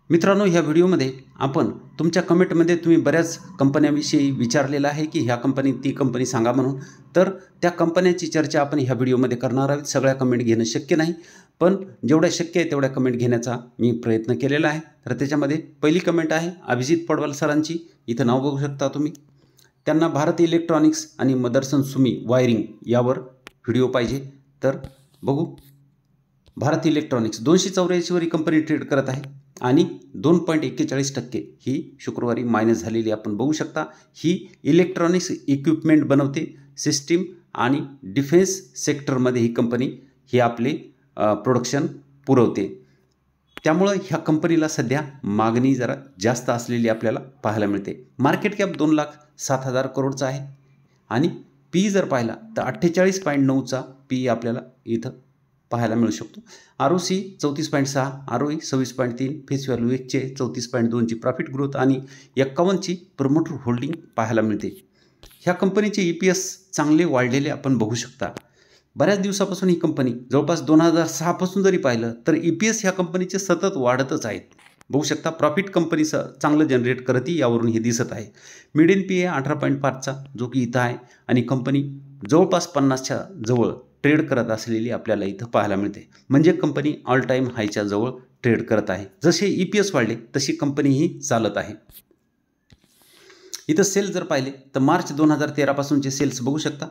मित्रांनो, ह्या व्हिडिओमध्ये आपण तुमच्या कमेंटमध्ये तुम्ही बऱ्याच कंपन्यांविषयी विचारलेलं आहे की ह्या कंपनी ती कंपनी सांगा म्हणून. तर त्या कंपन्यांची चर्चा आपण ह्या व्हिडिओमध्ये करणार आहोत. सगळ्या कमेंट घेणं शक्य नाही, पण जेवढ्या शक्य आहे तेवढ्या कमेंट घेण्याचा मी प्रयत्न केलेला आहे. तर त्याच्यामध्ये पहिली कमेंट आहे अभिजित पडवल सरांची. इथं नाव बघू शकता तुम्ही. त्यांना भारत इलेक्ट्रॉनिक्स आणि मदरसन सुमी वायरिंग यावर व्हिडिओ पाहिजे. तर बघू. भारत इलेक्ट्रॉनिक्स 284 वर ही कंपनी ट्रेड करत आहे आणि 2.41% ही शुक्रवारी मायनस झालेली आपण बघू शकता. ही इलेक्ट्रॉनिक्स इक्विपमेंट बनवते, सिस्टीम आणि डिफेन्स सेक्टरमध्ये ही कंपनी ही आपले प्रोडक्शन पुरवते. त्यामुळे ह्या कंपनीला सध्या मागणी जरा जास्त असलेली आपल्याला पाहायला मिळते. मार्केट कॅप 2,07,000 करोडचा आहे आणि पी जर पाहिला तर 48.9चा पी आपल्याला इथं पाहायला मिळू शकतो. ROC 34.6, ROE 26.3, फेस व्हॅल्यू 1चे 34.2ची प्रॉफिट ग्रोथ आणि 51ची प्रमोटर होल्डिंग पाहायला मिळते. ह्या कंपनीचे EPS चांगले वाढलेले आपण बघू शकता. बऱ्याच दिवसापासून ही कंपनी जवळपास 2006 पासून जरी पाहिलं तर EPS ह्या कंपनीचे सतत वाढतच आहेत. बघू शकता. प्रॉफिट कंपनीचं चांगलं जनरेट करते, यावरून हे दिसत आहे. मीडियन पी आहे 18.5चा, जो की इथं आहे आणि कंपनी जवळपास 50च्या जवळ ट्रेड करत असलेली आपल्याला इथं पाहायला मिळते. म्हणजे कंपनी ऑल टाईम हायच्या जवळ ट्रेड करत आहे. जसे EPS वाढले तशी कंपनी ही चालत आहे. इथं सेल जर पाहिले तर मार्च 2013 पासूनचे सेल्स बघू शकता.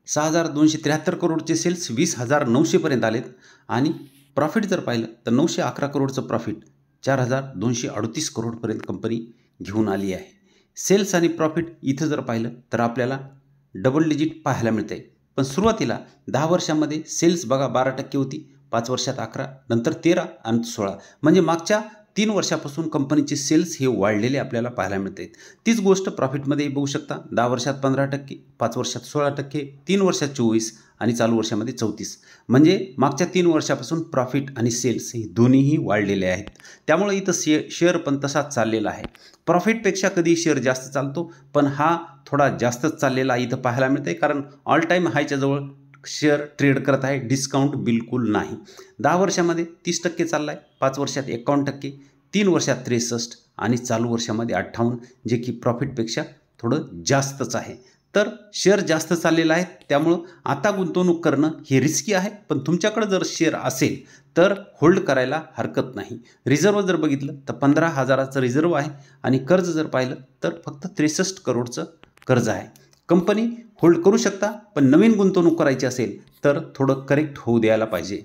6,273 करोडचे सेल्स 20,900 पर्यंत आलेत आणि प्रॉफिट जर पाहिलं तर 911 करोडचं प्रॉफिट 4,238 करोडपर्यंत कंपनी घेऊन आली आहे. सेल्स आणि प्रॉफिट इथं जर पाहिलं तर आपल्याला डबल डिजिट पाहायला मिळते. पण सुरुवातीला 10 वर्षांमध्ये सेल्स बघा 12% होती, 5 वर्षात 11, नंतर 13 आणि 16, म्हणजे मागच्या 3 वर्षापासून कंपनीचे सेल्स हे वाढलेले आपल्याला पाहायला मिळते. तीच गोष्ट प्रॉफिटमध्येही बघू शकता. 10 वर्षात 15%, 5 वर्षात 16%, 3 वर्षात 24 आणि चालू वर्षामध्ये 34, म्हणजे मागच्या 3 वर्षापासून प्रॉफिट आणि सेल्स हे दोन्हीही वाढलेले आहेत. त्यामुळे इथं शेअर पण तसाच चाललेला आहे. प्रॉफिटपेक्षा कधी शेअर जास्त चालतो, पण हा थोडा जास्तच चाललेला इथं पाहायला मिळते, कारण ऑल टाईम हायच्या जवळ शेअर ट्रेड करत आहे. डिस्काउंट बिलकुल नाही. 10 वर्षामध्ये 30% चालला आहे, 5 वर्षात 51%, 3 वर्षात 63 आणि चालू वर्षामध्ये 58, जे की प्रॉफिटपेक्षा थोडं जास्तच आहे. तर शेअर जास्त चाललेला आहे. त्यामुळं आता गुंतवणूक करणं हे रिस्की आहे, पण तुमच्याकडे जर शेअर असेल तर होल्ड करायला हरकत नाही. रिझर्व जर बघितलं तर 15,000चं रिझर्व आहे आणि कर्ज जर पाहिलं तर फक्त 63 करोडचं कर्ज आहे. कंपनी होल्ड करू शकता, पण नवीन गुंतवणूक करायची असेल तर थोडं करेक्ट होऊ द्यायला पाहिजे.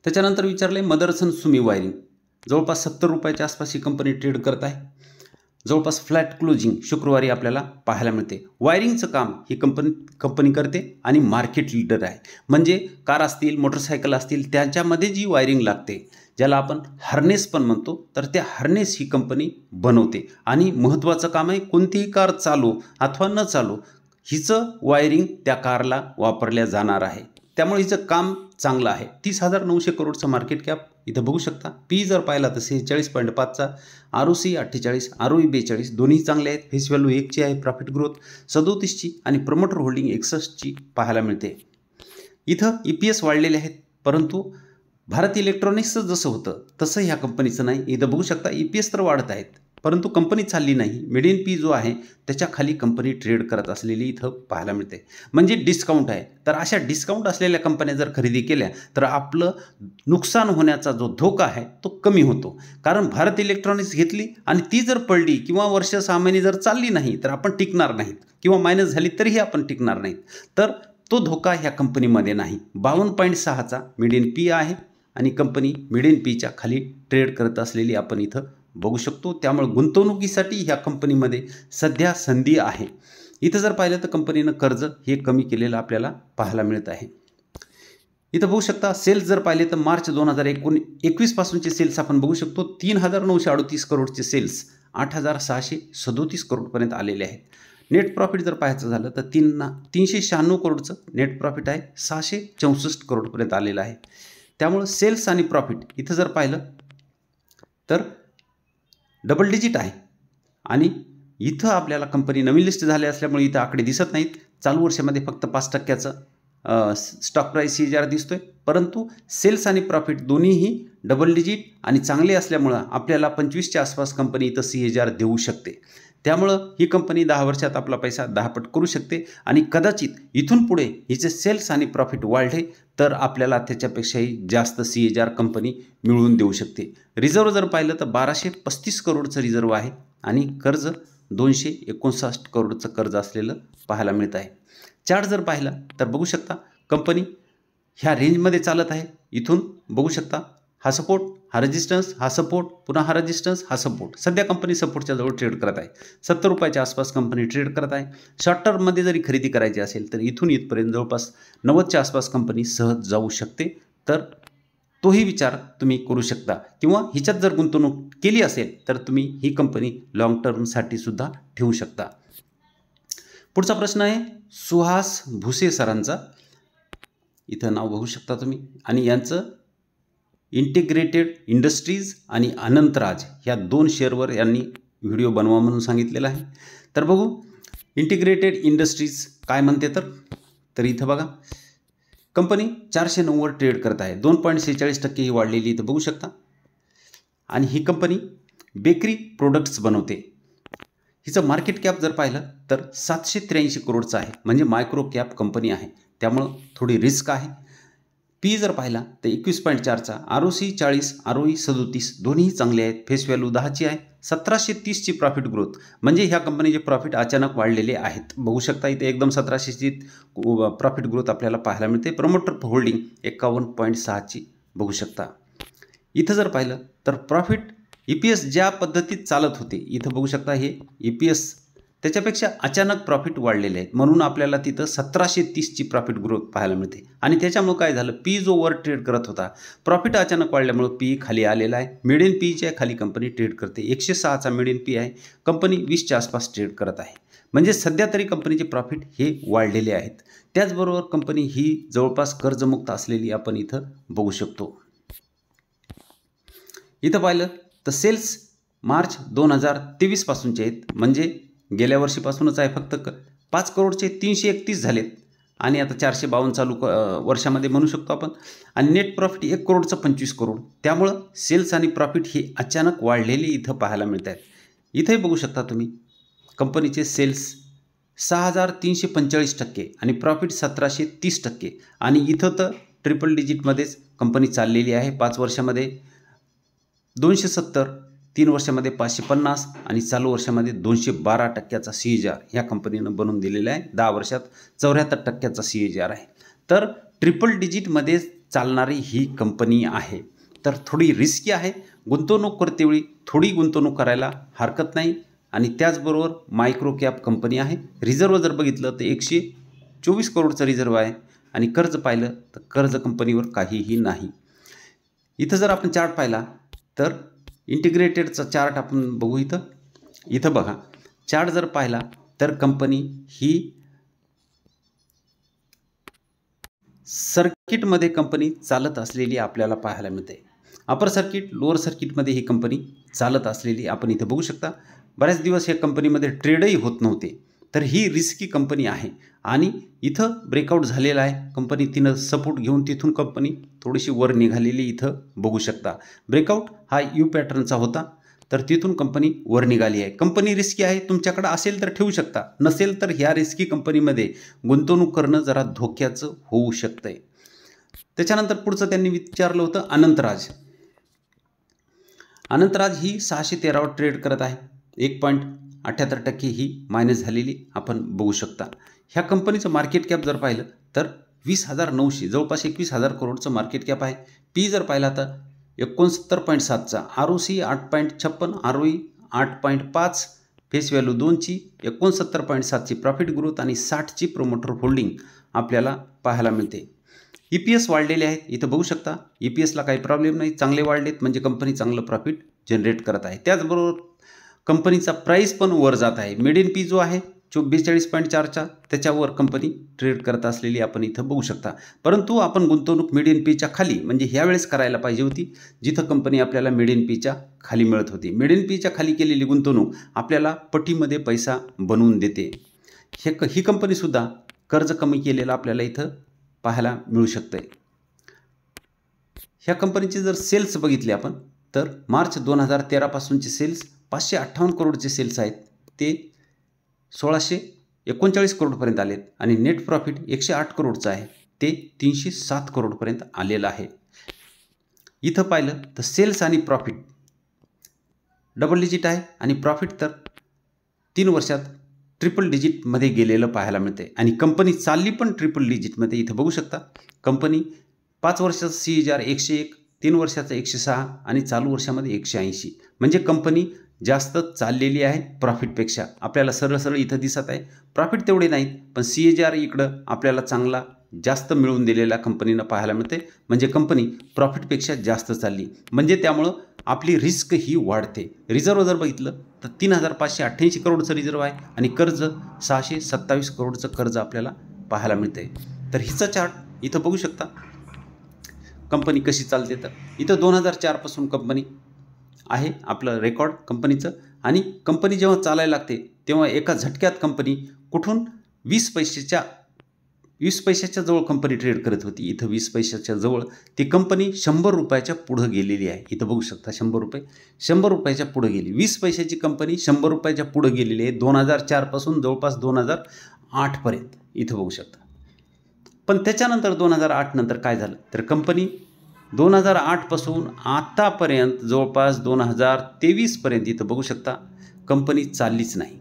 त्याच्यानंतर विचारले मदरसन सुमी वायरिंग. जवळपास 70 रुपयाच्या आसपास ही कंपनी ट्रेड करत आहे. जवळपास फ्लॅट क्लोजिंग शुक्रवारी आपल्याला पाहायला मिळते. वायरिंगचं काम ही कंपनी करते आणि मार्केट लीडर आहे. म्हणजे कार असतील, मोटरसायकल असतील, त्याच्यामध्ये जी वायरिंग लागते, ज्याला आपण हार्नेस पण म्हणतो, तर त्या हार्नेस ही कंपनी बनवते. आणि महत्त्वाचं काम आहे, कोणतीही कार चालू अथवा न चालू हिचं वायरिंग त्या कारला वापरल्या जाणार आहे. त्यामुळे हिचं काम चांगलं आहे. 30,900 करोडचं मार्केट कॅप इथं बघू शकता. पी जर पाहिला तर 46.5चा, ROC 48, ROE 42, दोन्ही चांगले आहेत. फेस व्हॅल्यू 1ची आहे, प्रॉफिट ग्रोथ 37ची आणि प्रमोटर होल्डिंग 61ची पाहायला मिळते. इथं EPS वाढलेले आहेत, परंतु भारत इलेक्ट्रॉनिक्सचं जसं होतं तसं ह्या कंपनीचं नाही. इथं बघू शकता EPS तर वाढत आहेत, परंतु कंपनी चालली नाही. मीडियन पी जो आहे त्याच्या खाली कंपनी ट्रेड करत असलेली इथं पाहायला मिळते. म्हणजे डिस्काउंट आहे. तर अशा डिस्काउंट असलेल्या कंपन्या जर खरेदी केल्या तर आपलं नुकसान होण्याचा जो धोका आहे तो कमी होतो. कारण भारत इलेक्ट्रॉनिक्स घेतली आणि ती जर पडली किंवा वर्ष 6 महिने जर चालली नाही तर आपण टिकणार नाहीत, किंवा मायनस झाली तरीही आपण टिकणार नाहीत. तर तो धोका ह्या कंपनीमध्ये नाही. 52.6चा मीडियन पी आहे आणि कंपनी मीडियन पीच्या खाली ट्रेड करत असलेली आपण इथं बघू शकतो. त्यामुळे गुंतवणुकीसाठी ह्या कंपनीमध्ये सध्या संधी आहे. इथं जर पाहिलं तर कंपनीनं कर्ज हे कमी केलेलं आपल्याला पाहायला मिळत आहे. इथं बघू शकता. सेल्स जर पाहिले तर मार्च 2021 पासूनचे सेल्स आपण बघू शकतो. 3,938 करोडचे सेल्स 8,637 करोडपर्यंत आलेले आहेत. नेट प्रॉफिट जर पाहायचं झालं तर 396 करोडचं नेट प्रॉफिट आहे, 664 करोडपर्यंत आलेलं आहे. त्यामुळं सेल्स आणि प्रॉफिट इथं जर पाहिलं तर डबल डिजिट आहे आणि इथं आपल्याला कंपनी नवीन लिस्ट झाली असल्यामुळे इथं आकडे दिसत नाहीत. चालू वर्षामध्ये फक्त 5%चं स्टॉक प्राईस CAGR दिसतोय, परंतु सेल्स आणि प्रॉफिट दोन्हीही डबल डिजिट आणि चांगले असल्यामुळं आपल्याला 25च्या आसपास कंपनी इथं CAGR देऊ शकते. त्यामुळं ही कंपनी 10 वर्षात आपला पैसा 10 पट करू शकते आणि कदाचित इथून पुढे हिचे सेल्स आणि प्रॉफिट वाढले तर आपल्याला त्याच्यापेक्षाही जास्त CAGR कंपनी मिळवून देऊ शकते. रिझर्व जर पाहिलं तर 1235 करोडचं रिझर्व आहे आणि कर्ज 259 करोडचं कर्ज असलेलं पाहायला मिळत आहे. चार्ट जर पाहिला तर बघू शकता कंपनी ह्या रेंजमध्ये चालत आहे. इथून बघू शकता हा सपोर्ट, हा रेजिस्टन्स, हा सपोर्ट, पुन्हा हा रेजिस्टन्स, हा सपोर्ट. सध्या कंपनी सपोर्टच्या जवळ ट्रेड करत आहे. 70 रुपयाच्या आसपास कंपनी ट्रेड करत आहे. शॉर्ट टर्ममध्ये जरी खरेदी करायची असेल तर इथून इथपर्यंत जवळपास 90च्या आसपास कंपनी सहज जाऊ शकते. तर तोही विचार तुम्ही करू शकता किंवा हिच्यात जर गुंतवणूक केली असेल तर तुम्ही ही कंपनी लॉंग टर्मसाठी सुद्धा ठेवू शकता. पुढचा प्रश्न आहे सुहास भुसे सरांचा. इथं नाव बघू शकता तुम्ही आणि यांचं इंटिग्रेटेड इंडस्ट्रीज आणि अनंतराज ह्या 2 शेअरवर यांनी व्हिडिओ बनवा म्हणून सांगितलेला आहे. तर बघू इंटिग्रेटेड इंडस्ट्रीज काय म्हणते तर इथं बघा कंपनी 490 ट्रेड करत आहे. 2.46% ही वाढलेली इथं बघू शकता आणि ही कंपनी बेकरी प्रोडक्ट्स बनवते. हिचं मार्केट कॅप जर पाहिलं तर 783 करोडचं आहे, म्हणजे मायक्रो कॅप कंपनी आहे. त्यामुळं थोडी रिस्क आहे. पी जर पाहिला तर 21.4चा, ROC 40, ROE 37 दोन्ही चांगले आहेत. फेस व्हॅल्यू 10ची आहे. 1730ची प्रॉफिट ग्रोथ, म्हणजे ह्या कंपनीचे प्रॉफिट अचानक वाढलेले आहेत. बघू शकता इथे एकदम 1700ची प्रॉफिट ग्रोथ आपल्याला पाहायला मिळते. प्रमोटर होल्डिंग 51.6ची बघू शकता. इथं जर पाहिलं तर प्रॉफिट EPS ज्या पद्धतीत चालत होते इथं बघू शकता हे EPS त्याच्यापेक्षा अचानक प्रॉफिट वाढलेले आहेत, म्हणून आपल्याला तिथं 1730ची प्रॉफिट ग्रोथ पाहायला मिळते. आणि त्याच्यामुळं काय झालं, पी जो वर ट्रेड करत होता, प्रॉफिट अचानक वाढल्यामुळं पी खाली आलेला आहे. मिडियन पीच्या खाली कंपनी ट्रेड करते. 106चा मिडियन पी आहे. कंपनी 20च्या आसपास ट्रेड करत आहे. म्हणजे सध्या तरी कंपनीचे प्रॉफिट हे वाढलेले आहेत. त्याचबरोबर कंपनी ही जवळपास कर्जमुक्त असलेली आपण इथं बघू शकतो. इथं पाहिलं तर सेल्स मार्च 2023 पासूनचे आहेत, म्हणजे गेल्या वर्षीपासूनच आहे. फक्त 5 करोडचे 331 झालेत आणि आता 452 चालू वर्षामध्ये म्हणू शकतो आपण. आणि नेट प्रॉफिट 1 करोडचं 25 करोड. त्यामुळं सेल्स आणि प्रॉफिट हे अचानक वाढलेले इथं पाहायला मिळत आहेत. इथंही बघू शकता तुम्ही कंपनीचे सेल्स 6345% आणि प्रॉफिट 1730% आणि इथं तर ट्रिपल डिजिटमध्येच कंपनी चाललेली आहे. 5 वर्षामध्ये 270, 3 वर्षामध्ये 550 आणि चालू वर्षामध्ये 212%चा CAGR ह्या कंपनीनं बनवून दिलेला आहे. 10 वर्षात 74%चा CAGR आहे. तर ट्रिपल डिजिटमध्ये चालणारी ही कंपनी आहे. तर थोडी रिस्की आहे. गुंतवणूक करतेवेळी थोडी गुंतवणूक करायला हरकत नाही. आणि त्याचबरोबर मायक्रो कॅप कंपनी आहे. रिझर्व जर बघितलं तर 124 करोडचं रिझर्व आहे आणि कर्ज पाहिलं तर कर्ज कंपनीवर काहीही नाही. इथं जर आपण चार्ट पाहिला तर इंटिग्रेटेडचा चार्ट आपण बघू. इथं बघा चार्ट जर पाहिला तर कंपनी ही सर्किटमध्ये कंपनी चालत असलेली आपल्याला पाहायला मिळते. अपर सर्किट, लोअर सर्किटमध्ये ही कंपनी चालत असलेली आपण इथं बघू शकता. बऱ्याच दिवस या कंपनीमध्ये ट्रेडही होत नव्हते. तर ही रिस्की कंपनी आहे आणि इथं ब्रेकआउट झालेला आहे. कंपनी तिनं सपोर्ट घेऊन तिथून कंपनी थोडीशी वर निघालेली इथं बघू शकता. ब्रेकआउट हा यू पॅटर्नचा होता, तर तिथून कंपनी वर निघाली आहे. कंपनी रिस्की आहे. तुमच्याकडे असेल तर ठेवू शकता, नसेल तर ह्या रिस्की कंपनीमध्ये गुंतवणूक करणं जरा धोक्याचं होऊ शकतंय. त्याच्यानंतर पुढचं त्यांनी विचारलं होतं अनंतराज. अनंतराज ही 613 वर ट्रेड करत आहे. 1.78% ही मायनस झालेली आपण बघू शकता. ह्या कंपनीचं मार्केट कॅप जर पाहिलं तर 20,900 जवळपास 21,000 करोडचं मार्केट कॅप आहे. पी जर पाहिला तर 69.7चा, ROC 8.56, ROE 8.5, फेस व्हॅल्यू 2ची, 69.7ची प्रॉफिट ग्रोथ आणि 60ची प्रोमोटर होल्डिंग आपल्याला पाहायला मिळते. EPS वाढलेले आहेत. इथं बघू शकता EPSला काही प्रॉब्लेम नाही, चांगले वाढलेत, म्हणजे कंपनी चांगलं प्रॉफिट जनरेट करत आहे. त्याचबरोबर कंपनीचा प्राईस पण वर जात आहे. मिडियन पी जो आहे 42.4चा त्याच्यावर कंपनी ट्रेड करत असलेली आपण इथं बघू शकता. परंतु आपण गुंतवणूक मिडियन पीच्या खाली, म्हणजे ह्यावेळेस करायला पाहिजे होती जिथं कंपनी आपल्याला मिडियन पीच्या खाली मिळत होती. मिडियन पीच्या खाली केलेली गुंतवणूक आपल्याला पटीमध्ये पैसा बनवून देते. ही कंपनीसुद्धा कर्ज कमी केलेला आपल्याला इथं पाहायला मिळू शकते. ह्या कंपनीचे जर सेल्स बघितले आपण तर मार्च 2013 पासूनचे सेल्स 558 करोडचे सेल्स आहेत, ते 1639 करोडपर्यंत आलेत आणि नेट प्रॉफिट 108 करोडचं आहे, ते 307 करोडपर्यंत आलेलं आहे. इथं पाहिलं तर सेल्स आणि प्रॉफिट डबल डिजिट आहे आणि प्रॉफिट तर 3 वर्षात ट्रिपल डिजिटमध्ये गेलेलं पाहायला मिळते आणि कंपनी चालली पण ट्रिपल डिजिटमध्ये. इथं बघू शकता कंपनी 5 वर्षाचा CAGR 101, 3 वर्षाचा 106 आणि चालू वर्षामध्ये 180, म्हणजे कंपनी जास्त चाललेली आहे प्रॉफिटपेक्षा. आपल्याला सरळ सरळ इथं दिसत आहे प्रॉफिट तेवढे नाहीत पण CAGR इकडं आपल्याला चांगला जास्त मिळवून दिलेल्या कंपनीनं पाहायला मिळते, म्हणजे कंपनी प्रॉफिटपेक्षा जास्त चालली, म्हणजे त्यामुळं आपली रिस्क ही वाढते. रिझर्व जर बघितलं तर 3588 करोडचं रिझर्व आहे आणि कर्ज 627 करोडचं कर्ज आपल्याला पाहायला मिळते. तर हिचा चार्ट इथं बघू शकता कंपनी कशी चालते. तर इथं 2004 पासून कंपनी आहे आपलं रेकॉर्ड कंपनीचं आणि कंपनी जेव्हा चालायला लागते तेव्हा एका झटक्यात कंपनी कुठून 20 पैशाच्या जवळ कंपनी ट्रेड करत होती. इथं 20 पैशाच्या जवळ ती कंपनी 100 रुपयाच्या पुढं गेलेली आहे. इथं बघू शकता 100 रुपयाच्या पुढं गेली. 20 पैशाची कंपनी 100 रुपयाच्या पुढं गेलेली आहे 2004 पासून जवळपास 2008 पर्यंत. इथं बघू शकता. पण त्याच्यानंतर 2008 नंतर काय झालं तर कंपनी 2008 पासून आतापर्यंत जवळपास 2023 पर्यंत इथं बघू शकता कंपनी चाललीच नाही.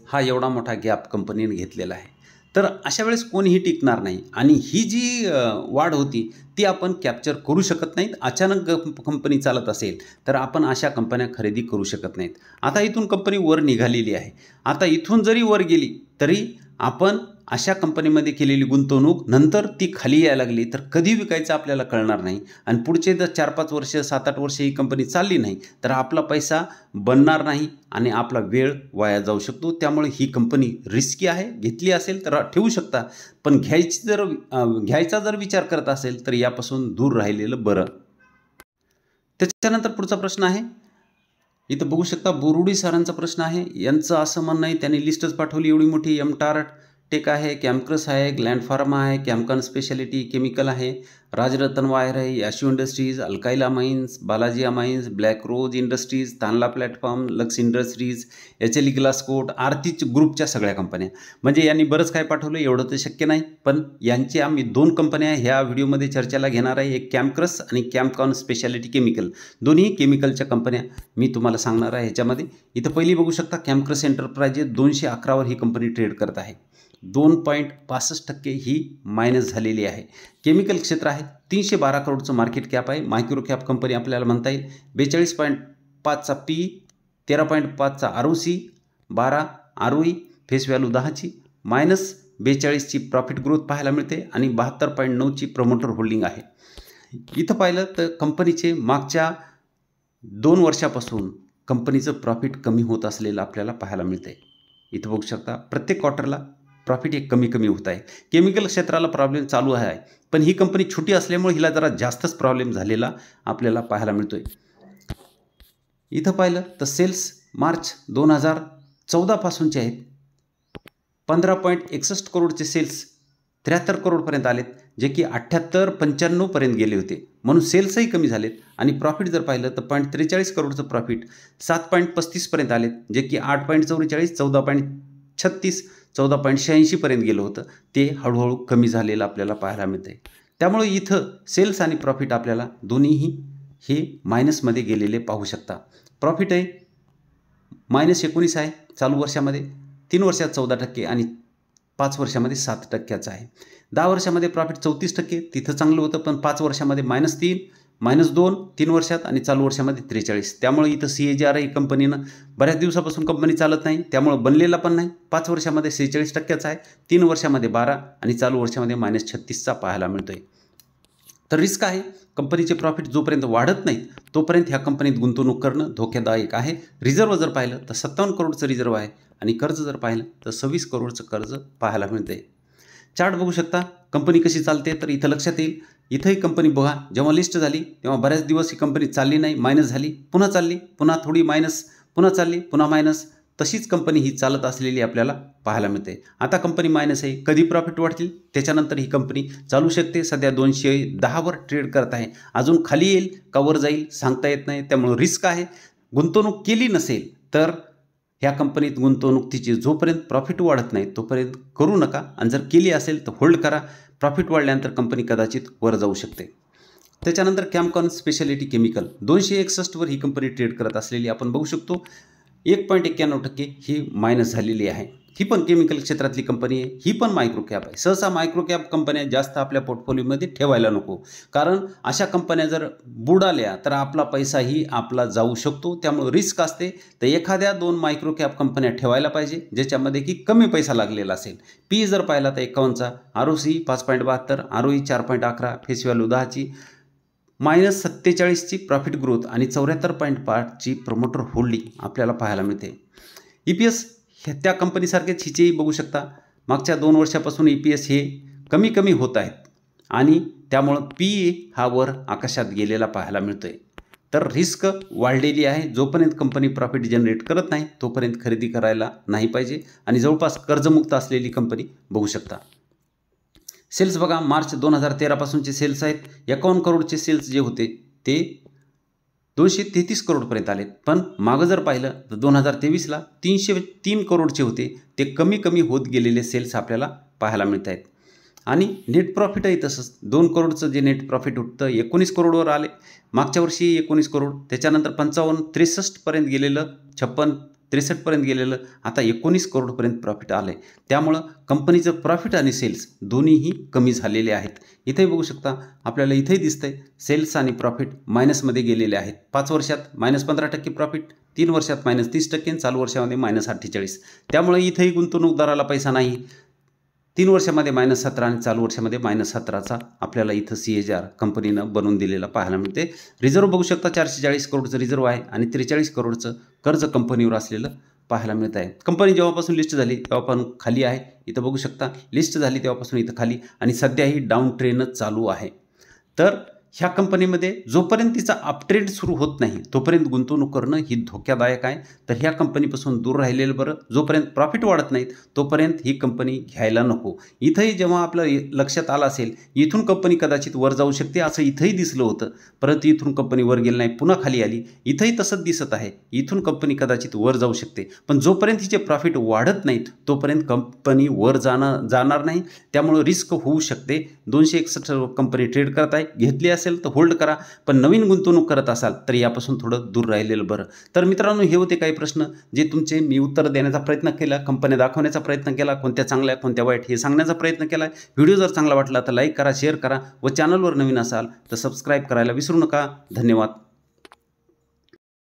हा एवढा मोठा गॅप कंपनीने घेतलेला आहे. तर अशा वेळेस कोणीही टिकणार नाही आणि ही जी वाढ होती ती आपण कॅप्चर करू शकत नाहीत. अचानक कंपनी चालत असेल तर आपण अशा कंपन्या खरेदी करू शकत नाहीत. आता इथून कंपनी वर निघालेली आहे. आता इथून जरी वर गेली तरी आपण अशा कंपनीमध्ये केलेली गुंतवणूक नंतर ती खाली यायला लागली तर कधी विकायचं आपल्याला कळणार नाही आणि पुढचे जर 4-5 वर्ष 7-8 वर्ष ही कंपनी चालली नाही तर आपला पैसा बनणार नाही आणि आपला वेळ वाया जाऊ शकतो. त्यामुळे ही कंपनी रिस्की आहे. घेतली असेल तर ठेवू शकता पण घ्यायचा जर विचार करत असेल तर यापासून दूर राहिलेलं बरं. त्याच्यानंतर पुढचा प्रश्न आहे इथं बघू शकता बोरुडी सरांचा प्रश्न आहे. यांचं असं म्हणणं आहे त्यांनी लिस्टच पाठवली एवढी मोठी. एमटार टेक आहे, कॅमक्रस आहे, ग्लँड फार्मा आहे, कॅमकॉन स्पेशालिटी केमिकल आहे, राजरतन वायर आहे, Yasho industries, alkyl amines, Balaji amines, black rose industries, Tanla platform, Lux industries, HL Glascoat, आर्थिक ग्रुपच्या सगळ्या कंपन्या. म्हणजे यांनी बरंच काय पाठवलं एवढं तर शक्य नाही पण यांची आम्ही 2 कंपन्या ह्या व्हिडिओमध्ये चर्चेला घेणार आहे. एक कॅमक्रस आणि कॅमकॉन स्पेशालिटी केमिकल, दोन्ही केमिकलच्या कंपन्या मी तुम्हाला सांगणार आहे ह्याच्यामध्ये. इथं पहिली बघू शकता कॅमक्रस एंटरप्राइजेस 211 ही कंपनी ट्रेड करत आहे. 2.65% ही मायनस झालेली आहे. केमिकल क्षेत्र आहे 312 करोडचं मार्केट कॅप आहे. मायक्रो कॅप कंपनी आपल्याला म्हणता येईल. 42.5चा PE, 13.5चा ROC, 12 ROE, फेस व्हॅल्यू 10ची, -42ची प्रॉफिट ग्रोथ पाहायला मिळते आणि 72.9ची प्रमोटर होल्डिंग आहे. इथं पाहिलं तर कंपनीचे मागच्या 2 वर्षापासून कंपनीचं प्रॉफिट कमी होत असलेलं आपल्याला पाहायला मिळते. इथं बघू शकता प्रत्येक क्वार्टरला प्रॉफिट एक कमी होत आहे. केमिकल क्षेत्राला प्रॉब्लेम चालू आहे पण ही कंपनी छोटी असल्यामुळे हिला जरा जास्तच प्रॉब्लेम झालेला आपल्याला पाहायला मिळतोय. इथं पाहिलं तर सेल्स मार्च 2014 पासूनचे आहेत. 15.61 करोडचे सेल्स 73 करोडपर्यंत आलेत, जे की 78-95 पर्यंत गेले होते, म्हणून सेल्सही कमी झालेत. आणि प्रॉफिट जर पाहिलं तर 0.43 करोडचं प्रॉफिट 7.35 पर्यंत आलेत, जे की 8.44, 14.36, 14.86 पर्यंत गेलं होतं. ते हळूहळू कमी झालेलं आपल्याला पाहायला मिळते. त्यामुळे इथं सेल्स आणि प्रॉफिट आपल्याला दोन्हीही हे मायनसमध्ये गेलेले पाहू शकता. प्रॉफिट आहे -19 आहे चालू वर्षामध्ये, 3 वर्षात 14% आणि 5 वर्षामध्ये 7% आहे. 10 वर्षामध्ये प्रॉफिट 34%, तिथं चांगलं होतं पण 5 वर्षामध्ये -3, -2, 3 वर्षात आणि चालू वर्षामध्ये 43. त्यामुळे इथं CAGR ही कंपनीनं बऱ्याच दिवसापासून कंपनी चालत नाही त्यामुळे बनलेला पण नाही. 5 वर्षामध्ये 46%चा आहे, 3 वर्षामध्ये 12 आणि चालू वर्षामध्ये -36चा पाहायला मिळतोय. तर रिस्क आहे. कंपनीचे प्रॉफिट जोपर्यंत वाढत नाहीत तोपर्यंत ह्या कंपनीत गुंतवणूक करणं धोकेदायक आहे. रिझर्व जर पाहिलं तर 57 करोडचं रिझर्व आहे आणि कर्ज जर पाहिलं तर 26 करोडचं कर्ज पाहायला मिळते. चार्ट बघू शकता कंपनी कशी चालते तर इथं लक्षात येईल. इथंही कंपनी बघा जेव्हा लिस्ट झाली तेव्हा बऱ्याच दिवस ही कंपनी चालली नाही, मायनस झाली, पुन्हा चालली, पुन्हा थोडी मायनस, पुन्हा चालली, पुन्हा मायनस, तशीच कंपनी ही चालत असलेली आपल्याला पाहायला मिळते। आता कंपनी मायनस आहे, कधी प्रॉफिट वाढतील त्याच्यानंतर ही कंपनी चालू शकते। सध्या 210 वर ट्रेड करत आहे, अजून खाली येईल का वर जाईल सांगता येत नाही, त्यामुळे रिस्क आहे। गुंतवणूक केली नसेल तर ह्या कंपनीत गुंतवणुकीची जोपर्यंत प्रॉफिट वाढत नाही तोपर्यंत करू नका, आणि जर केली असेल तर होल्ड करा। प्रॉफिट वाढल्यानंतर कंपनी कदाचित वर जाऊ शकते। त्याच्यानंतर कॅमकॉन स्पेशालिटी केमिकल 261 वर ही कंपनी ट्रेड करत असलेली आपण बघू शकतो। 1.91% ही मायनस झालेली आहे। ही पण केमिकल क्षेत्रातली कंपनी आहे, ही पण मायक्रो कॅप आहे। सहसा मायक्रो कॅप कंपन्या जास्त आपल्या पोर्टफोलिओमध्ये ठेवायला नको, कारण अशा कंपन्या जर बुडाल्या तर आपला पैसाही आपला जाऊ शकतो, त्यामुळे रिस्क असते। तर एखाद्या 2 मायक्रो कॅप कंपन्या ठेवायला पाहिजे ज्याच्यामध्ये की कमी पैसा लागलेला असेल। पी जर पाहिला तर 51चा, ROC 5.72, ROE 4.11, फेस व्हॅल्यू 10ची, -47ची प्रॉफिट ग्रोथ आणि 74.5ची प्रमोटर होल्डिंग आपल्याला पाहायला मिळते। EPS त्या कंपनीसारखेच हिचेही बघू शकता, मागच्या 2 वर्षापासून EPS हे कमी कमी होत आहेत आणि त्यामुळं PE हा वर आकाशात गेलेला पाहायला मिळतोय। तर रिस्क वाढलेली आहे। जोपर्यंत कंपनी प्रॉफिट जनरेट करत नाही तोपर्यंत खरेदी करायला नाही पाहिजे, आणि जवळपास कर्जमुक्त असलेली कंपनी बघू शकता। सेल्स बघा, मार्च 2013 पासूनचे सेल्स आहेत। 51 करोडचे सेल्स जे होते ते 233 करोडपर्यंत आलेत, पण मागं जर पाहिलं तर 2023ला 303 करोडचे होते, ते कमी कमी होत गेलेले सेल्स आपल्याला पाहायला मिळत आहेत। आणि नेट प्रॉफिटही तसंच 2 करोडचं जे नेट प्रॉफिट होतं 19 करोडवर आले, मागच्या वर्षी 19 करोड, त्याच्यानंतर 55-63 पर्यंत गेलेलं, 56-63 पर्यंत गेलेलं, आता 19 करोडपर्यंत प्रॉफिट आलं आहे। त्यामुळं कंपनीचं प्रॉफिट आणि सेल्स दोन्हीही कमी झालेले आहेत। इथेही बघू शकता आपल्याला, इथेही दिसतंय सेल्स आणि प्रॉफिट मायनसमध्ये गेलेले आहेत। 5 वर्षात -15% प्रॉफिट, 3 वर्षात -30% आणि चालू वर्षामध्ये -48%। त्यामुळे इथेही गुंतवणूकदाराला पैसा नाही। 3 वर्षामध्ये -17 आणि चालू वर्षामध्ये -17चा आपल्याला इथं CAGR कंपनीनं बनवून दिलेला पाहायला मिळते। रिझर्व्ह बघू शकता 440 करोडचं रिझर्व्ह आहे आणि 43 करोडचं कर्ज कंपनीवर असलेलं पाहायला मिळत आहे। कंपनी जेव्हापासून लिस्ट झाली तेव्हापासून खाली आहे, इथं बघू शकता लिस्ट झाली तेव्हापासून इथं खाली, आणि सध्याही डाऊन ट्रेंडच चालू आहे। तर ह्या कंपनीमध्ये जोपर्यंत तिचा अपट्रेंड सुरू होत नाही तोपर्यंत गुंतवणूक करणं ही धोक्यादायक आहे। तर ह्या कंपनीपासून दूर राहिलेलं बरं। जोपर्यंत प्रॉफिट वाढत नाहीत तोपर्यंत ही कंपनी घ्यायला नको। इथंही जेव्हा आपलं लक्षात आलं असेल इथून कंपनी कदाचित वर जाऊ शकते असं इथंही दिसलं होतं, परंतु इथून कंपनी वर गेली नाही, पुन्हा खाली आली। इथंही तसंच दिसत आहे, इथून कंपनी कदाचित वर जाऊ शकते, पण जोपर्यंत हिचे प्रॉफिट वाढत नाहीत तोपर्यंत कंपनी वर जाणार नाही, त्यामुळे रिस्क होऊ शकते। 261 कंपनी ट्रेड करत आहे, घेतली असेल तर होल्ड करा, पण नवीन गुंतवणूक करत असाल तर यापासून थोडं दूर राहिलेलं बरं। तर मित्रांनो, हे होते काही प्रश्न जे तुमचे मी उत्तर देण्याचा प्रयत्न केला, कंपन्या दाखवण्याचा प्रयत्न केला, कोणत्या चांगल्या कोणत्या वाईट हे सांगण्याचा प्रयत्न केला। व्हिडिओ जर चांगला वाटला तर लाईक करा, शेअर करा, व चॅनलवर नवीन असाल तर सबस्क्राईब करायला विसरू नका। धन्यवाद।